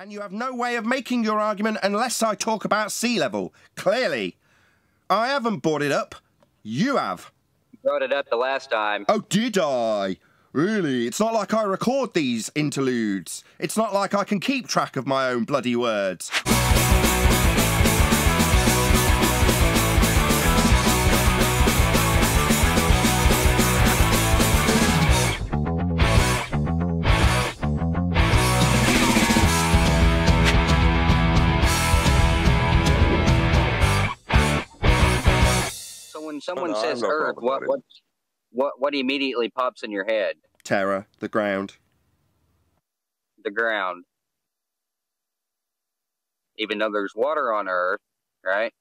And you have no way of making your argument unless I talk about sea level. Clearly. I haven't brought it up. You have. You brought it up the last time. Oh, did I? Really? It's not like I record these interludes. It's not like I can keep track of my own bloody words. When someone says Earth, what immediately pops in your head? Terra, the ground. The ground. Even though there's water on Earth, right?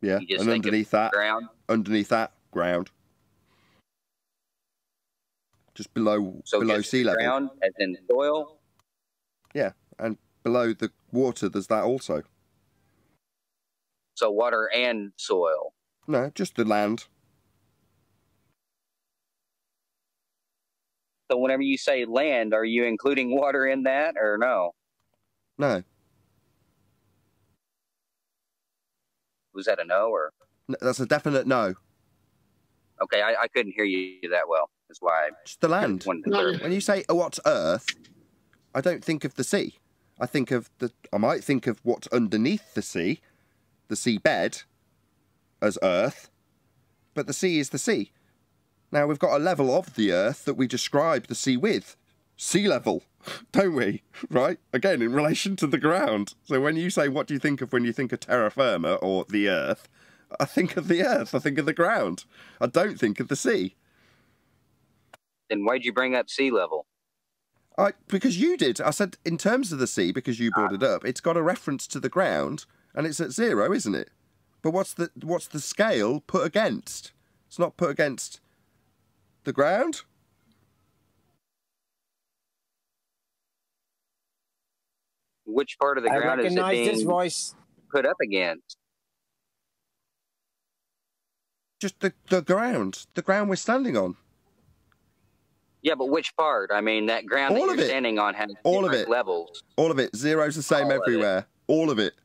Yeah, and underneath that, ground. Underneath that, ground. Just below sea level. Ground, as in soil? Yeah, and below the water, there's that also. So water and soil. No, just the land. So whenever you say land, are you including water in that, or no? No. Was that a no, or? No, that's a definite no. Okay, I couldn't hear you that well. That's why. Just the land. When you say, oh, what's Earth, I don't think of the sea. I might think of what's underneath the seabed, as Earth, but the sea is the sea. Now, we've got a level of the Earth that we describe the sea with. Sea level, don't we? Right? Again, in relation to the ground. So when you say, what do you think of when you think of terra firma, or the Earth, I think of the Earth, I think of the ground. I don't think of the sea. Then why'd you bring up sea level? Because you did. I said, in terms of the sea, because you brought it up, it's got a reference to the ground, and it's at 0, isn't it? But what's the scale put against? It's not put against the ground. Which part of the ground is it being put up against? Just the ground. The ground we're standing on. Yeah, but which part? I mean, that ground that you're standing on has different levels. All of it. 0's the same everywhere. All of it.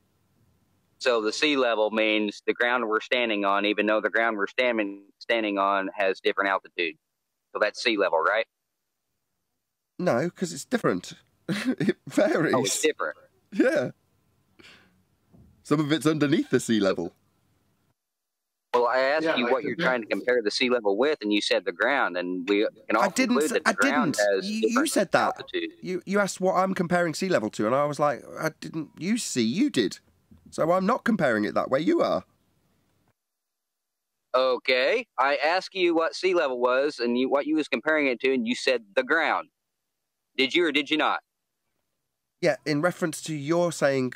So the sea level means the ground we're standing on, even though the ground we're standing on has different altitude. So that's sea level, right? No, because it's different. It varies. Oh, it's different. Yeah. Some of it's underneath the sea level. Well, I asked you what you're trying to compare the sea level with, and you said the ground, and we can all conclude that the ground has different you said that. altitude. You asked what I'm comparing sea level to, and I was like, I didn't. You did. So I'm not comparing it that way. You are. Okay. I asked you what sea level was and what you was comparing it to, and you said the ground. Did you or did you not? Yeah, in reference to your saying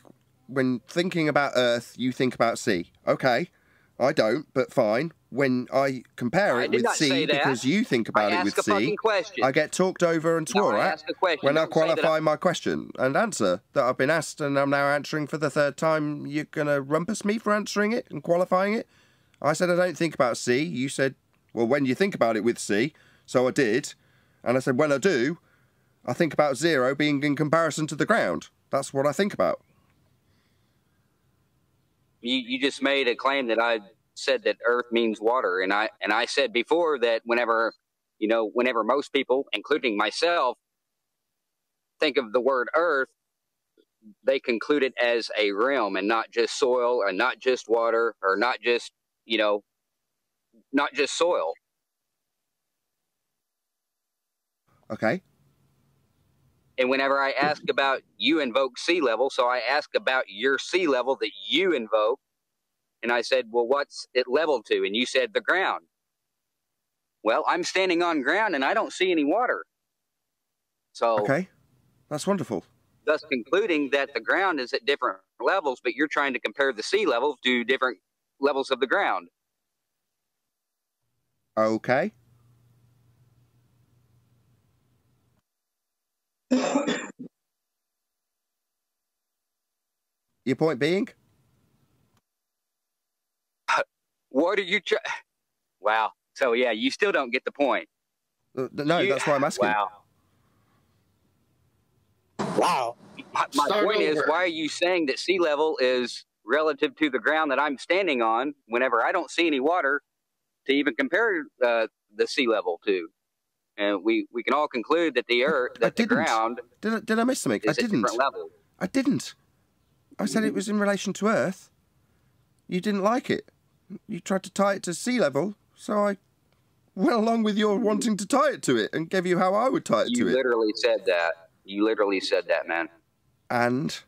when thinking about Earth, you think about sea. Okay. I don't, but fine. When I compare it with sea, because you think about it with sea, I get talked over and swore at when I qualify my question and answer that I've been asked, and I'm now answering for the 3rd time. You're going to rumpus me for answering it and qualifying it? I said I don't think about sea. You said, well, when you think about it with sea, so I did. And I said, when I do, I think about 0 being in comparison to the ground. That's what I think about. You just made a claim that I said that Earth means water, and I said before that whenever most people, including myself, think of the word Earth, they conclude it as a realm and not just soil, or not just water, or not just soil. Okay. And whenever I ask about, you invoke sea level, so I ask about your sea level that you invoke, and I said, well, what's it leveled to? And you said the ground. Well, I'm standing on ground, and I don't see any water. So, okay, that's wonderful. Thus concluding that the ground is at different levels, but you're trying to compare the sea level to different levels of the ground. Okay. Your point being? What are you trying? Wow. So, yeah, you still don't get the point. No, that's why I'm asking. Wow. Wow. My point is, why are you saying that sea level is relative to the ground that I'm standing on whenever I don't see any water to even compare the sea level to? And we can all conclude that the earth, that the ground. Did I miss something? I didn't. Different level. I didn't. I said it was in relation to Earth. You didn't like it. You tried to tie it to sea level, so I went along with your wanting to tie it to it and gave you how I would tie it to it. You literally said that. You literally said that, man. And?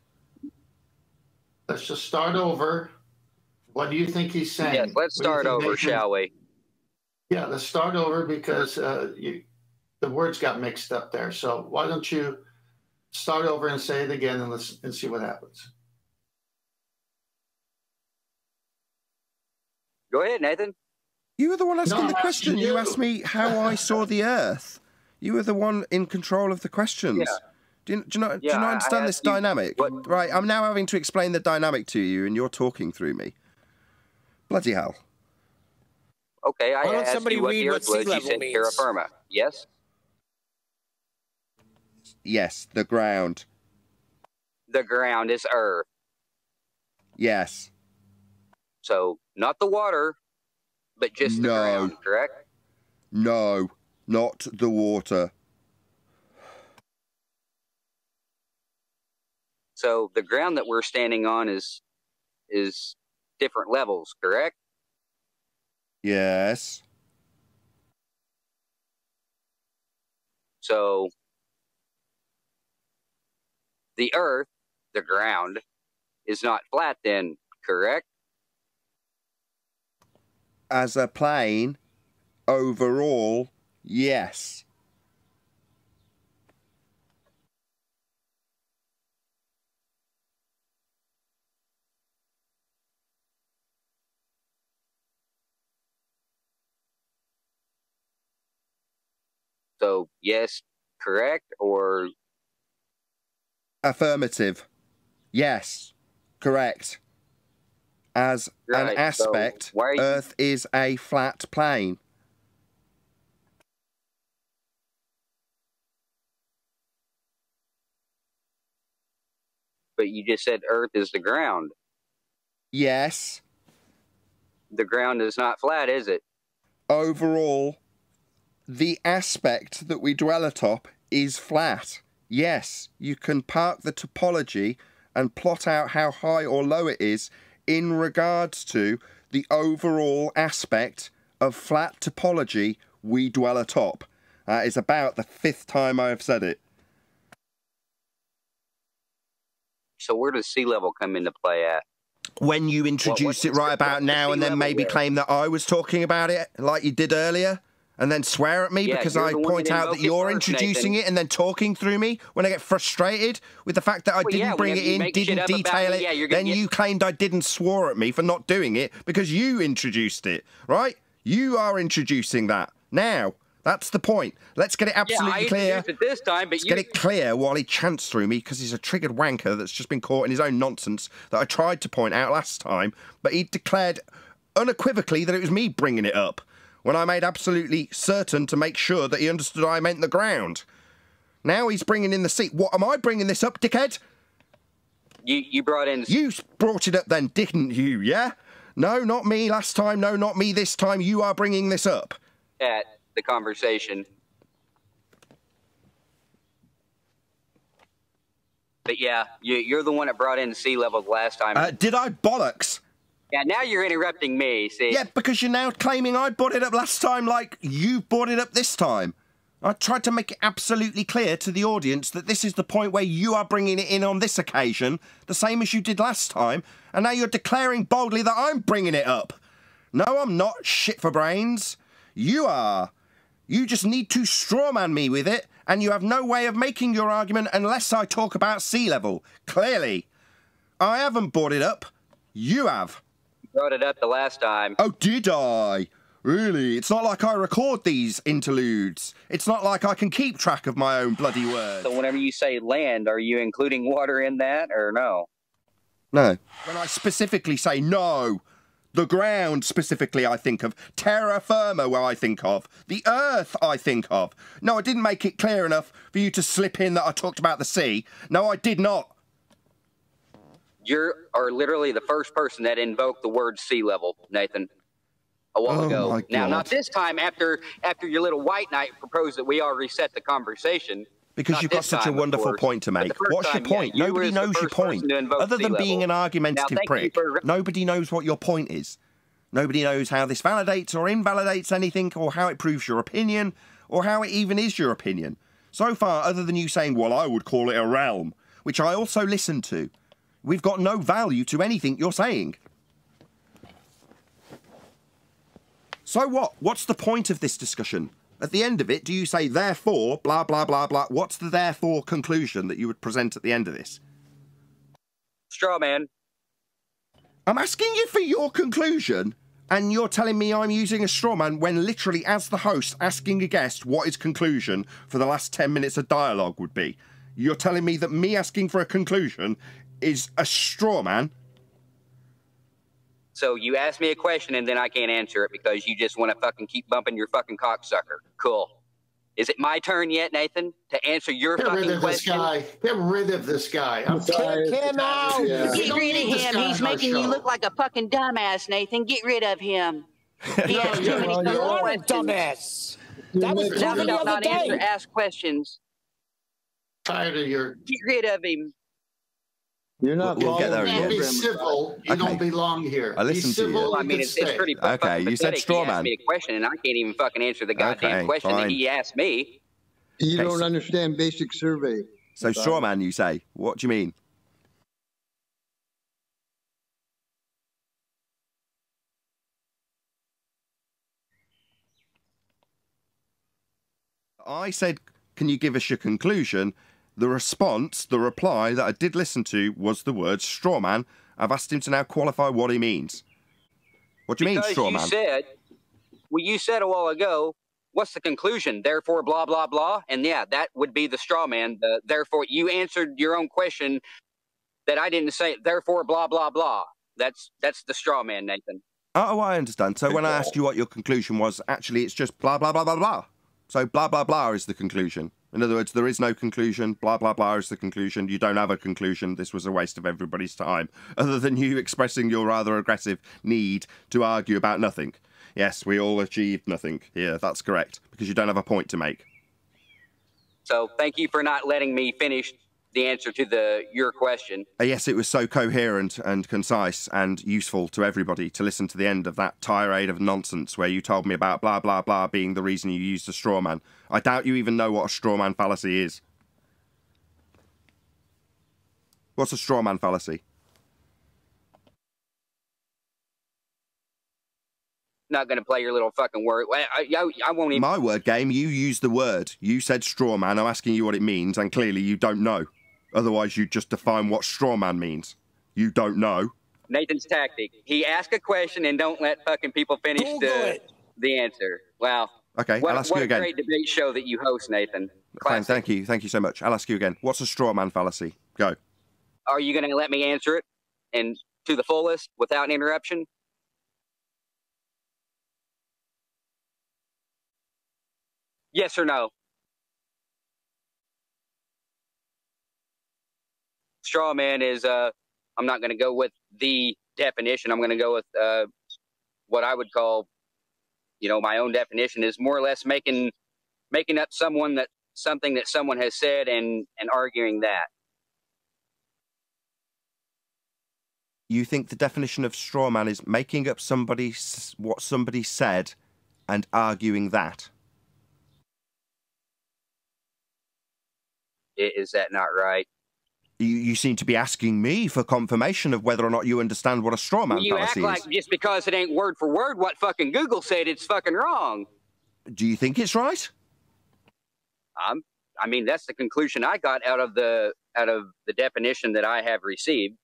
Let's just start over. What do you think he's saying? Yes, let's start over, shall we? Yeah, let's start over because the words got mixed up there. So why don't you start over and say it again and see what happens. Go ahead, Nathan. You were the one asking the question. You asked me how I saw the Earth. You were the one in control of the questions. Yeah. Do you not understand this dynamic? Right, I'm now having to explain the dynamic to you, and you're talking through me. Bloody hell. Okay, I asked you what the Earth was. You said terra firma. Yes? Yes, the ground. The ground is Earth. Yes. So, not the water, but just the ground, correct? No, not the water. So, the ground that we're standing on is different levels, correct? Yes. So, the Earth, the ground, is not flat then, correct? As a plane, overall, yes. So, yes, correct, or? Affirmative. Yes, correct. As an aspect, so Earth is a flat plane. But you just said Earth is the ground. Yes. The ground is not flat, is it? Overall, the aspect that we dwell atop is flat. Yes, you can park the topology and plot out how high or low it is in regards to the overall aspect of flat topology we dwell atop. That is about the 5th time I have said it. So where does sea level come into play at? When you introduce it right about now and then maybe claim that I was talking about it like you did earlier? And then swear at me because I point out that you're introducing it and then talking through me when I get frustrated with the fact that I didn't bring it in, didn't detail it. Then you claimed I didn't swore at me for not doing it because you introduced it, right? You are introducing that. Now, that's the point. Let's get it absolutely clear. It this time, but Let's get it clear while he chants through me because he's a triggered wanker that's just been caught in his own nonsense that I tried to point out last time, but he declared unequivocally that it was me bringing it up, when I made absolutely certain to make sure that he understood I meant the ground. Now he's bringing in the sea. What, am I bringing this up, dickhead? You brought in... You brought it up then, didn't you, yeah? No, not me last time. No, not me this time. You are bringing this up. At the conversation. But yeah, you're the one that brought in sea level last time. Did I bollocks? Yeah, now you're interrupting me, see? Yeah, because you're now claiming I brought it up last time like you brought it up this time. I tried to make it absolutely clear to the audience that this is the point where you are bringing it in on this occasion, the same as you did last time, and now you're declaring boldly that I'm bringing it up. No, I'm not, shit for brains. You are. You just need to strawman me with it, and you have no way of making your argument unless I talk about sea level. Clearly. I haven't brought it up. You have. Brought it up the last time. Oh, did I? Really? It's not like I record these interludes. It's not like I can keep track of my own bloody words. So whenever you say land, are you including water in that, or no? No. When I specifically say no, the ground specifically I think of, terra firma where I think of, the earth I think of. No, I didn't make it clear enough for you to slip in that I talked about the sea. No, I did not. You are literally the first person that invoked the word sea level, Nathan, a while ago. Now, not this time after your little white knight proposed that we all reset the conversation. Because you've got such a wonderful point to make. What's your point? Nobody knows your point. Other than being an argumentative prick, nobody knows what your point is. Nobody knows how this validates or invalidates anything, or how it proves your opinion, or how it even is your opinion. So far, other than you saying, well, I would call it a realm, which I also listen to, we've got no value to anything you're saying. So what? What's the point of this discussion? At the end of it, do you say, therefore, blah, blah, blah, blah? What's the therefore conclusion that you would present at the end of this? Straw man. I'm asking you for your conclusion, and you're telling me I'm using a straw man when literally, as the host, asking a guest what his conclusion for the last 10 minutes of dialogue would be. You're telling me that me asking for a conclusion is a straw man? So you ask me a question and then I can't answer it because you just want to fucking keep bumping your fucking cocksucker. Cool. Is it my turn yet, Nathan, to answer your fucking question? Get rid of this guy. Kick him out. Yeah. Get rid of him. He's making you look like a fucking dumbass, Nathan. Get rid of him. He has too many You are a questions. dumbass. That was proven the other day. Ask questions. Tired of your... Get rid of him. You're not. We'll get there. Be civil. You don't belong here. I listen to you. Well, I mean, it's pretty okay, you said straw man. He asked me a question, and I can't even fucking answer the goddamn question that he asked me. You don't understand basic survey. So straw man, you say? What do you mean? I said, can you give us your conclusion? The response, the reply that I did listen to was the word straw man. I've asked him to now qualify what he means. What do you mean, straw man? You said a while ago, what's the conclusion? Therefore, blah, blah, blah. And yeah, that would be the straw man. Therefore, you answered your own question that I didn't say, therefore, blah, blah, blah. That's the straw man, Nathan. Oh, I understand. So when I asked you what your conclusion was, actually, it's just blah, blah, blah, blah, blah. So blah, blah, blah is the conclusion. In other words, there is no conclusion. Blah, blah, blah is the conclusion. You don't have a conclusion. This was a waste of everybody's time, other than you expressing your rather aggressive need to argue about nothing. Yes, we all achieved nothing. Yeah, that's correct, because you don't have a point to make. So thank you for not letting me finish the answer to your question. Yes, it was so coherent and concise and useful to everybody to listen to the end of that tirade of nonsense where you told me about blah, blah, blah being the reason you used a straw man. I doubt you even know what a straw man fallacy is. What's a straw man fallacy? Not going to play your little fucking word. I won't even... My word game, you used the word. You said straw man. I'm asking you what it means, and clearly you don't know. Otherwise, you'd just define what straw man means. You don't know. Nathan's tactic. He asks a question and don't let fucking people finish the answer. Wow. Okay, I'll ask you again. What a great debate show that you host, Nathan. Classic. Thank you. Thank you so much. I'll ask you again. What's a straw man fallacy? Go. Are you going to let me answer it and to the fullest without interruption? Yes or no? Straw man is, I'm not going to go with the definition. I'm going to go with what I would call, my own definition is more or less making up something that someone has said and arguing that. You think the definition of straw man is making up what somebody said and arguing that? Is that not right? You seem to be asking me for confirmation of whether or not you understand what a straw man fallacy is. You act like just because it ain't word for word what fucking Google said, it's fucking wrong. Do you think it's right? I mean, that's the conclusion I got out of the definition that I have received.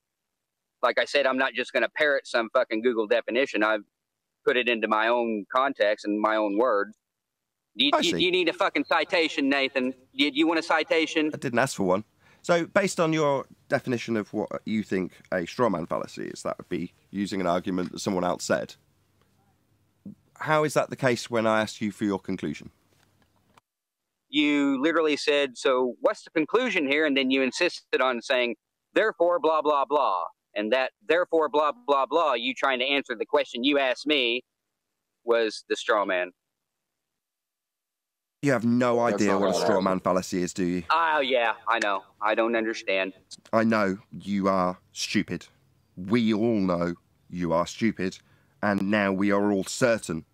Like I said, I'm not just going to parrot some fucking Google definition. I've put it into my own context and my own words. Do you need a fucking citation, Nathan? Do you want a citation? I didn't ask for one. So, based on your definition of what you think a straw man fallacy is, that would be using an argument that someone else said. How is that the case when I asked you for your conclusion? You literally said, so what's the conclusion here? And then you insisted on saying, therefore, blah, blah, blah. and that therefore blah blah blah. You trying to answer the question you asked me was the straw man. You have no idea what a straw man fallacy is, do you? Oh, yeah, I know. I don't understand. I know you are stupid. We all know you are stupid, and now we are all certain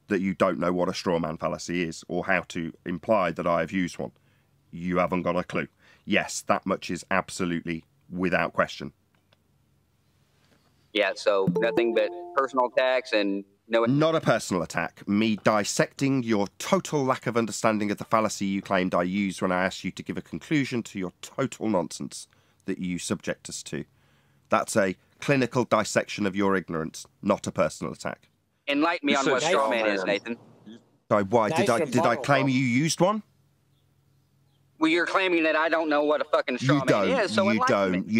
that you don't know what a straw man fallacy is or how to imply that I have used one. You haven't got a clue. Yes, that much is absolutely without question. Yeah, so nothing but personal attacks and no... Not a personal attack. Me dissecting your total lack of understanding of the fallacy you claimed I used when I asked you to give a conclusion to your total nonsense that you subject us to. That's a clinical dissection of your ignorance, not a personal attack. Enlighten me on what straw man is, Nathan. Sorry, why? Did I claim you used one? Well, you're claiming that I don't know what a fucking straw man is, so you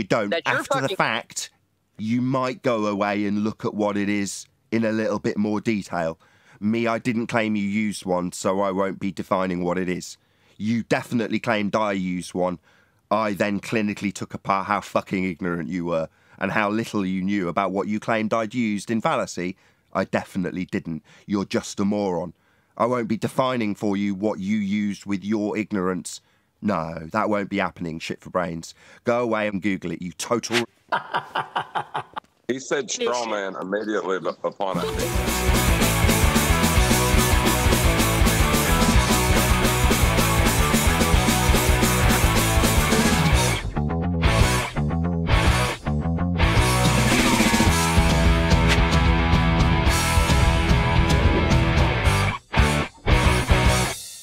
don't. After the fact, you might go away and look at what it is in a little bit more detail. Me, I didn't claim you used one, so I won't be defining what it is. You definitely claimed I used one. I then clinically took apart how fucking ignorant you were and how little you knew about what you claimed I'd used in fallacy. I definitely didn't. You're just a moron. I won't be defining for you what you used with your ignorance. No, that won't be happening, shit for brains. Go away and Google it, you total... He said straw man immediately upon it.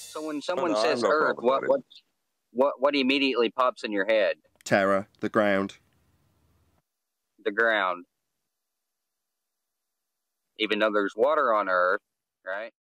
So when someone says Earth, what immediately pops in your head? Terra, the ground. The ground. Even though there's water on Earth, right?